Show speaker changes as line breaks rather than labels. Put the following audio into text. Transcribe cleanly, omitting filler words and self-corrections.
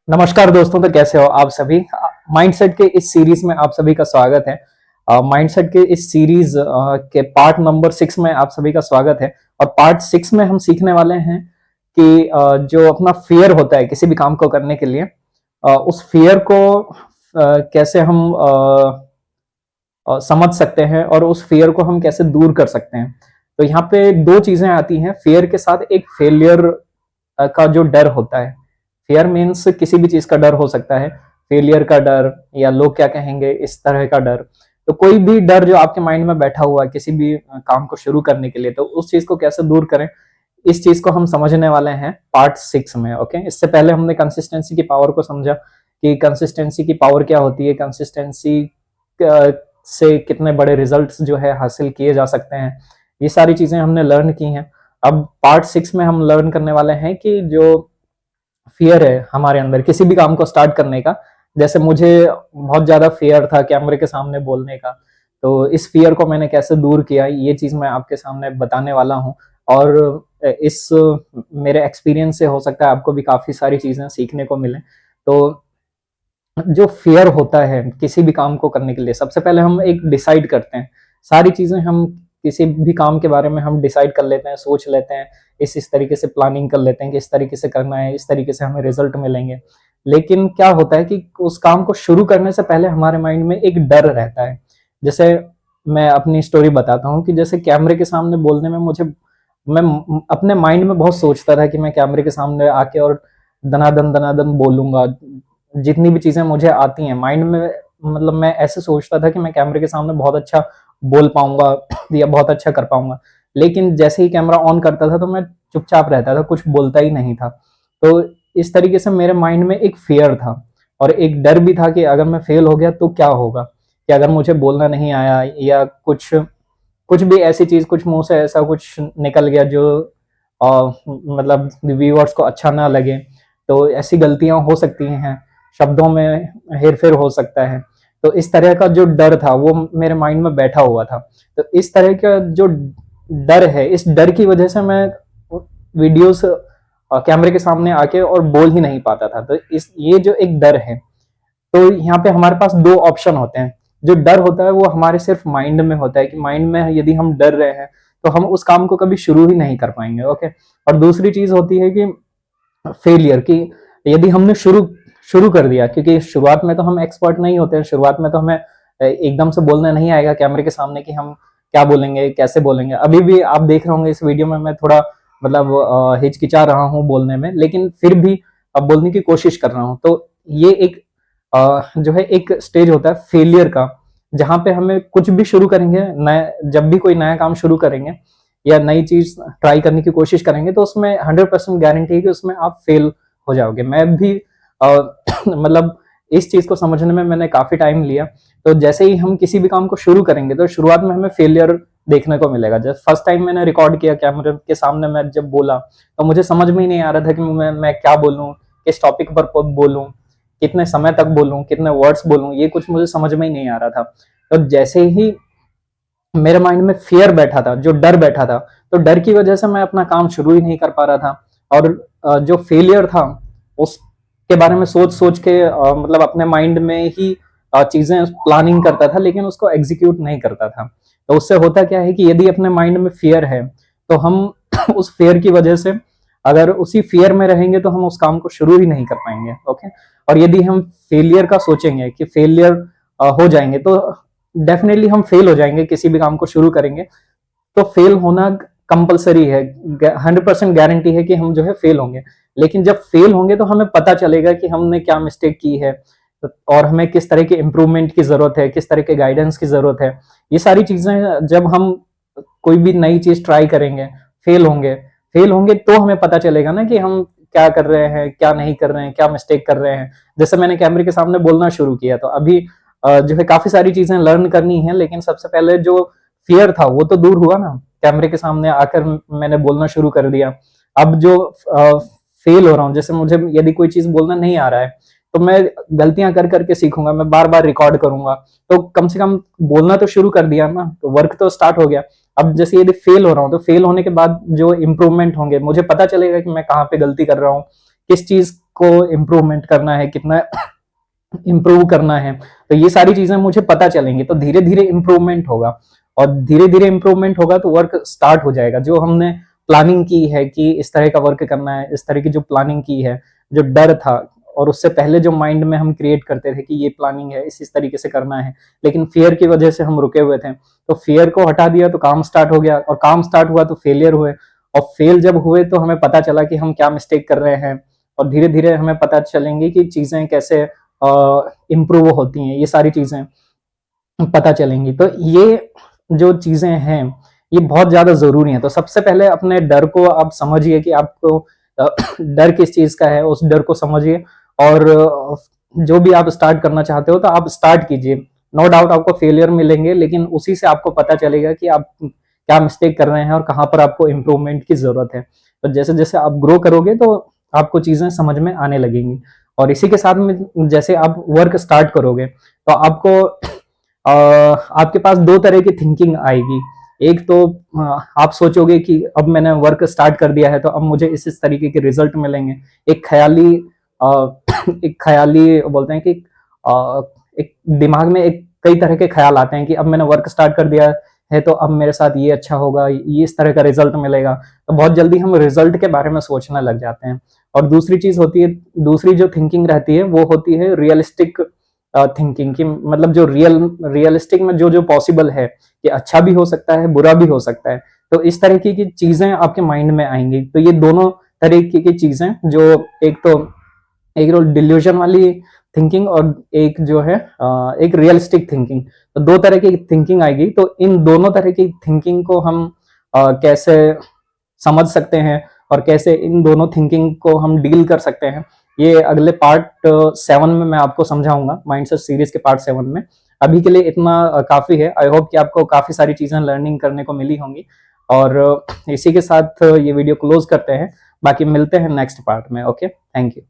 नमस्कार दोस्तों, तो कैसे हो आप सभी। माइंडसेट के इस सीरीज में आप सभी का स्वागत है। माइंडसेट के इस सीरीज के पार्ट नंबर 6 में आप सभी का स्वागत है। और पार्ट 6 में हम सीखने वाले हैं कि जो अपना फियर होता है किसी भी काम को करने के लिए, उस फियर को कैसे हम समझ सकते हैं और उस फियर को हम कैसे दूर कर सकते हैं। तो यहाँ पे दो चीजें आती हैं फियर के साथ। एक फेलियर का जो डर होता है, फियर मीन्स किसी भी चीज का डर हो सकता है, फेलियर का डर या लोग क्या कहेंगे इस तरह का डर। तो कोई भी डर जो आपके माइंड में बैठा हुआ है किसी भी काम को शुरू करने के लिए, तो उस चीज को कैसे दूर करें, इस चीज को हम समझने वाले हैं पार्ट 6 में। ओके, इससे पहले हमने कंसिस्टेंसी की पावर को समझा कि कंसिस्टेंसी की पावर क्या होती है, कंसिस्टेंसी से कितने बड़े रिजल्ट्स जो है हासिल किए जा सकते हैं। ये सारी चीजें हमने लर्न की हैं। अब पार्ट 6 में हम लर्न करने वाले हैं कि जो फियर है हमारे अंदर किसी भी काम को स्टार्ट करने का, जैसे मुझे बहुत ज्यादा फियर था कैमरे के सामने बोलने का, तो इस फियर को मैंने कैसे दूर किया, ये चीज मैं आपके सामने बताने वाला हूँ। और इस मेरे एक्सपीरियंस से हो सकता है आपको भी काफी सारी चीजें सीखने को मिले। तो जो फियर होता है किसी भी काम को करने के लिए, सबसे पहले हम एक डिसाइड करते हैं। सारी चीजें हम किसी भी काम के बारे में हम डिसाइड कर लेते हैं, सोच लेते हैं, इस तरीके से प्लानिंग कर लेते हैं कि इस तरीके से करना है, इस तरीके से हमें रिजल्ट मिलेंगे। लेकिन क्या होता है कि उस काम को शुरू करने से पहले हमारे माइंड में एक डर रहता है। जैसे मैं अपनी स्टोरी बताता हूँ कि जैसे कैमरे के सामने बोलने में मैं अपने माइंड में बहुत सोचता था कि मैं कैमरे के सामने आके और दनादन दनादन बोलूंगा। जितनी भी चीजें मुझे आती हैं माइंड में, मतलब मैं ऐसे सोचता था कि मैं कैमरे के सामने बहुत अच्छा बोल पाऊंगा या बहुत अच्छा कर पाऊंगा। लेकिन जैसे ही कैमरा ऑन करता था तो मैं चुपचाप रहता था, कुछ बोलता ही नहीं था। तो इस तरीके से मेरे माइंड में एक फियर था और एक डर भी था कि अगर मैं फेल हो गया तो क्या होगा, कि अगर मुझे बोलना नहीं आया या कुछ कुछ भी ऐसी चीज, कुछ मुंह से ऐसा कुछ निकल गया जो मतलब व्यूअर्स को अच्छा ना लगे, तो ऐसी गलतियां हो सकती हैं, शब्दों में हेरफेर हो सकता है। तो इस तरह का जो डर था वो मेरे माइंड में बैठा हुआ था। तो इस तरह का जो डर है, इस डर की वजह से मैं वीडियोस कैमरे के सामने आके और बोल ही नहीं पाता था। तो इस ये जो एक डर है, तो यहाँ पे हमारे पास दो ऑप्शन होते हैं। जो डर होता है वो हमारे सिर्फ माइंड में होता है कि माइंड में यदि हम डर रहे हैं तो हम उस काम को कभी शुरू ही नहीं कर पाएंगे। ओके, और दूसरी चीज होती है कि फेलियर की, यदि हमने शुरू शुरू कर दिया, क्योंकि शुरुआत में तो हम एक्सपर्ट नहीं होते हैं, शुरुआत में तो हमें एकदम से बोलना नहीं आएगा कैमरे के सामने कि हम क्या बोलेंगे कैसे बोलेंगे। अभी भी आप देख रहे होंगे इस वीडियो में मैं थोड़ा मतलब हिचकिचा रहा हूँ बोलने में, लेकिन फिर भी अब बोलने की कोशिश कर रहा हूँ। तो ये एक जो है एक स्टेज होता है फेलियर का, जहां पे हमें कुछ भी शुरू करेंगे, नया जब भी कोई नया काम शुरू करेंगे या नई चीज ट्राई करने की कोशिश करेंगे, तो उसमें 100% गारंटी है कि उसमें आप फेल हो जाओगे। मैं भी मतलब इस चीज को समझने में मैंने काफी टाइम लिया। तो जैसे ही हम किसी भी काम को शुरू करेंगे तो शुरुआत में हमें फेलियर देखने को मिलेगा। जब फर्स्ट टाइम मैंने रिकॉर्ड किया कैमरे के सामने, मैं जब बोला तो मुझे समझ में ही नहीं आ रहा था कि मैं क्या बोलूं, किस टॉपिक पर बोलूं, कितने समय तक बोलूं, कितने वर्ड्स बोलूं, ये कुछ मुझे समझ में ही नहीं आ रहा था। तो जैसे ही मेरे माइंड में फियर बैठा था, जो डर बैठा था, तो डर की वजह से मैं अपना काम शुरू ही नहीं कर पा रहा था। और जो फेलियर था उसके बारे में सोच सोच के मतलब अपने माइंड में ही चीजें प्लानिंग करता था, लेकिन उसको एग्जीक्यूट नहीं करता था। तो उससे होता क्या है कि यदि अपने माइंड में फियर है तो हम उस फियर की वजह से अगर उसी फियर में रहेंगे तो हम उस काम को शुरू ही नहीं कर पाएंगे। ओके, और यदि हम फेलियर का सोचेंगे कि फेलियर हो जाएंगे, तो डेफिनेटली हम फेल हो जाएंगे। किसी भी काम को शुरू करेंगे तो फेल होना कंपलसरी है, 100% गारंटी है कि हम जो है फेल होंगे। लेकिन जब फेल होंगे तो हमें पता चलेगा कि हमने क्या मिस्टेक की है और हमें किस तरह के इम्प्रूवमेंट की जरूरत है, किस तरह के गाइडेंस की जरूरत है। ये सारी चीजें जब हम कोई भी नई चीज ट्राई करेंगे, फेल होंगे फेल होंगे तो हमें पता चलेगा ना कि हम क्या कर रहे हैं, क्या नहीं कर रहे हैं, क्या मिस्टेक कर रहे हैं। जैसे मैंने कैमरे के सामने बोलना शुरू किया तो अभी जो है काफी सारी चीजें लर्न करनी है, लेकिन सबसे पहले जो फियर था वो तो दूर हुआ ना। कैमरे के सामने आकर मैंने बोलना शुरू कर दिया। अब जो फेल हो रहा हूँ, जैसे मुझे यदि कोई चीज बोलना नहीं आ रहा है तो मैं गलतियां कर करके सीखूंगा, मैं बार बार रिकॉर्ड करूंगा। तो कम से कम बोलना तो शुरू कर दिया ना, तो वर्क तो स्टार्ट हो गया। अब जैसे यदि फेल हो रहा हूँ तो फेल होने के बाद जो इम्प्रूवमेंट होंगे, मुझे पता चलेगा कि मैं कहाँ पे गलती कर रहा हूँ, किस चीज को इम्प्रूवमेंट करना है, कितना इम्प्रूव करना है, तो ये सारी चीजें मुझे पता चलेंगी, तो धीरे धीरे इम्प्रूवमेंट होगा, और धीरे धीरे इम्प्रूवमेंट होगा तो वर्क स्टार्ट हो जाएगा। जो हमने प्लानिंग की है कि इस तरह का वर्क करना है, इस तरह की जो प्लानिंग की है, जो डर था, और उससे पहले जो माइंड में हम क्रिएट करते थे कि ये प्लानिंग है, इस तरीके से करना है, लेकिन फियर की वजह से हम रुके हुए थे, तो फियर को हटा दिया तो काम स्टार्ट हो गया, और काम स्टार्ट हुआ तो फेलियर हुए, और फेल जब हुए तो हमें पता चला कि हम क्या मिस्टेक कर रहे हैं, और धीरे धीरे हमें पता चलेंगे कि चीजें कैसे इम्प्रूव होती हैं, ये सारी चीजें पता चलेंगी। तो ये जो चीजें हैं ये बहुत ज्यादा जरूरी हैं। तो सबसे पहले अपने डर को आप समझिए कि आपको डर किस चीज का है, उस डर को समझिए, और जो भी आप स्टार्ट करना चाहते हो तो आप स्टार्ट कीजिए। नो डाउट आपको फेलियर मिलेंगे, लेकिन उसी से आपको पता चलेगा कि आप क्या मिस्टेक कर रहे हैं और कहाँ पर आपको इम्प्रूवमेंट की जरूरत है। तो जैसे जैसे आप ग्रो करोगे तो आपको चीजें समझ में आने लगेंगी। और इसी के साथ में जैसे आप वर्क स्टार्ट करोगे तो आपको आपके पास दो तरह की थिंकिंग आएगी। एक तो आप सोचोगे कि अब मैंने वर्क स्टार्ट कर दिया है तो अब मुझे इस तरीके के रिजल्ट मिलेंगे। एक ख्याली एक ख्याली बोलते हैं कि एक दिमाग में एक कई तरह के ख्याल आते हैं कि अब मैंने वर्क स्टार्ट कर दिया है तो अब मेरे साथ ये अच्छा होगा, ये इस तरह का रिजल्ट मिलेगा, तो बहुत जल्दी हम रिजल्ट के बारे में सोचने लग जाते हैं। और दूसरी चीज होती है, दूसरी जो थिंकिंग रहती है वो होती है रियलिस्टिक थिंकिंग की, मतलब जो रियलिस्टिक में जो जो पॉसिबल है कि अच्छा भी हो सकता है, बुरा भी हो सकता है, तो इस तरह की चीजें आपके माइंड में आएंगी। तो ये दोनों तरीके की चीजें, जो एक तो एक डिल्यूजन वाली थिंकिंग और एक जो है एक रियलिस्टिक थिंकिंग, तो दो तरह की थिंकिंग आएगी। तो इन दोनों तरह की थिंकिंग को हम कैसे समझ सकते हैं और कैसे इन दोनों थिंकिंग को हम डील कर सकते हैं, ये अगले पार्ट 7 में मैं आपको समझाऊंगा, माइंडसेट सीरीज के पार्ट 7 में। अभी के लिए इतना काफी है। आई होप कि आपको काफी सारी चीजें लर्निंग करने को मिली होंगी, और इसी के साथ ये वीडियो क्लोज करते हैं। बाकी मिलते हैं नेक्स्ट पार्ट में। Okay, thank you.